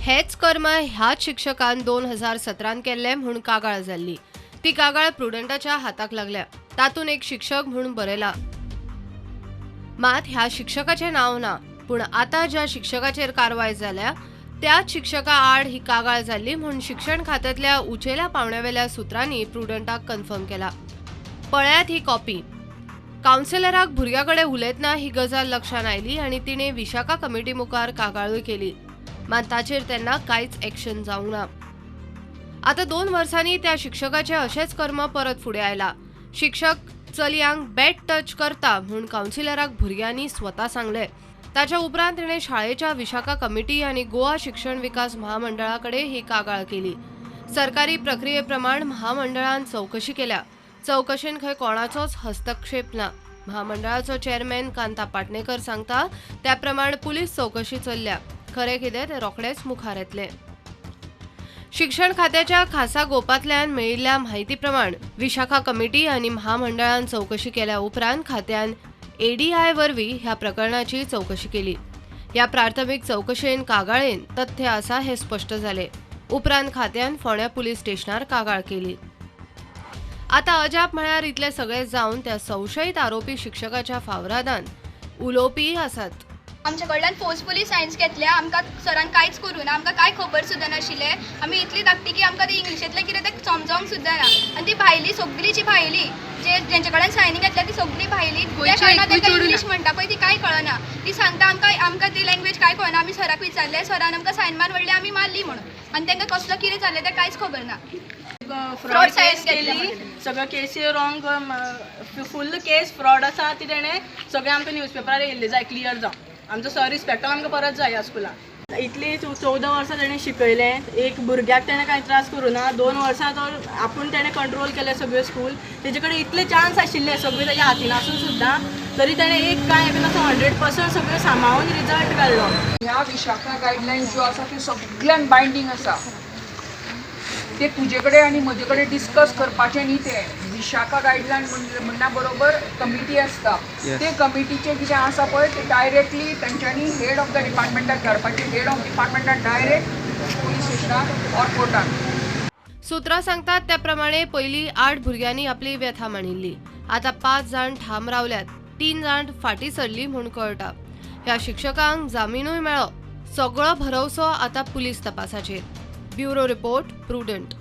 हेच कर्म ह्याच शिक्षकान 2017 केल्ले म्हणून कागाळ जाल्ली। ती कागाळ प्रुडंटाच्या हाताक लागल्या। तातून एक शिक्षक म्हणून बरयला। मात ह्या शिक्षकाचे नाव ना, पण आता ज्या शिक्षकाचेर कारवाय जाल्या त्याच शिक्षका आड ही कागाळ जाल्ली म्हणून शिक्षण खात्यातल्या उचेल्या पावण्यावेल्या सुत्रांनी प्रुडंटाक कन्फर्म केला। पळयात ही कॉपी। कावन्सिलराक भुरग्याकडे उलयतना ही गजाल लक्षात आयली आणि तिने विशाखा कमिटी मुखार कागाळूय केली। मात ताचेर तेन्ना कांयच एक्शन जावंक ना। आता 2 वर्सांनी त्या शिक्षकाचे अशेच कर्म परत फुडें आयला। शिक्षक चलयांक बॅड टच करता म्हणून कावन्सिलराक भुरग्यांनी स्वता सांगले। ताच्या उपरांत तिणे शाळेच्या विशाखा कमिटी आणि गोवा शिक्षण विकास महामंडळाकडे ही कागाळ केली। सरकारी प्रक्रियेप्रमाण महामंडळान चौकशी केल्या। चौकशेन खंय कोणाचोच हस्तक्षेप ना। महामंडळाचो चेअरमॅन कांता पाटणेकर सांगता त्या प्रमाण पुलीस चौकशी चल्ल्या। खरे कितें ते रोखडेच मुखार येतले। शिक्षण खात्याच्या खासा गोपांतल्यान मेळिल्ल्या म्हायती प्रमाण विशाखा कमिटी आणि महामंडळान चौकशी केल्या उपरांत खात्यान ADI वरवीं ह्या प्रकरणाची चौकशी केली। ह्या प्राथमीक चौकशेन कागाळेन तथ्य आसा हे स्पष्ट जाले। उपरांत खात्यान फोंड्या पुलीस स्टेशनार कागाळ केली। आता अजाप म्हळ्यार इतले सगळे जावन त्या संशयित आरोपी शिक्षकाच्या फावरादान उलोवपी आसात। आमच्या कडल्यान फोर्सफुली सायन्स घेतल्या। आमकां सरान कांयच करूं ना। आमकां कांय खबर सुद्दां नाशिल्लें। आमी इतली धाकटी की आमकां ती इंग्लिशींतलें कितें तें समजोंक सुद्दां ना। आनी ती भायली सगळी जी भायली जेंचे कडल्यान सायनी घेतल्या ती सगळी भायली त्या कारणान ताका इंग्लीश म्हणटा पळय ती कांय कळना। ती सांगता आमकां ती लँग्वेज कांय कळना। आमी सराक विचारलें, सरान आमकां सायन मार म्हणलें, आमी मारली म्हणून। आनी तांकां कसलो कितें जालें तें कांयच खबर ना। फ्रॉड केस केली, सगळ्यो केसी रॉंग फुल्ल केस फ्रॉड आसा ती तेणें सगळें आमकां न्यूजपेपरार येयल्ली जाय क्लियर जावन। आमचो सर रिस्पेक्टान आमकां परत जाय ह्या स्कुलान। इतली 14 वर्सां तेणें शिकयलें, एक भुरग्याक तेणें कांय त्रास करूं ना। 2 वर्सां तो आपूण तेणें कंट्रोल केलें सगळ्यो स्कूल। तेजे कडेन इतले चान्स आशिल्ले सगळे तेज्या हातीन आसून सुद्दां तरी तेणें एक कांय बीन असो 100% सगळें सांबाळून रिजल्ट काडलो। ह्या विशाखा गायडलायन्स ज्यो आसा त्यो सगळ्यांक बायंडींग आसा। ते तुजे कडेन आनी म्हजे कडेन डिस्कस करपाचें न्ही। ते विशाखा गायडलायन म्हणना बरोबर कमिटी आसता। ते कमिटीचें कितें आसा पळय ते डायरेक्टली तांच्यांनी हेड ऑफ द डिपार्टमेंटाक धाडपाचें। हेड ऑफ डिपार्टमेंटाक डायरेक्ट पुलीस स्टेशनार ऑर कोर्टान। सुत्रां सांगतात त्या प्रमाणे पयलीं 8 भुरग्यांनी आपली व्यथा मांडिल्ली। आता 5 जाण ठाम रावल्यात। 3 जाण फाटीं सरली म्हूण कळटा। ह्या शिक्षकांक जामीनूय मेळ्ळो। सगळो भरवसो आता पुलीस तपासाचेर। Bureau report, prudent.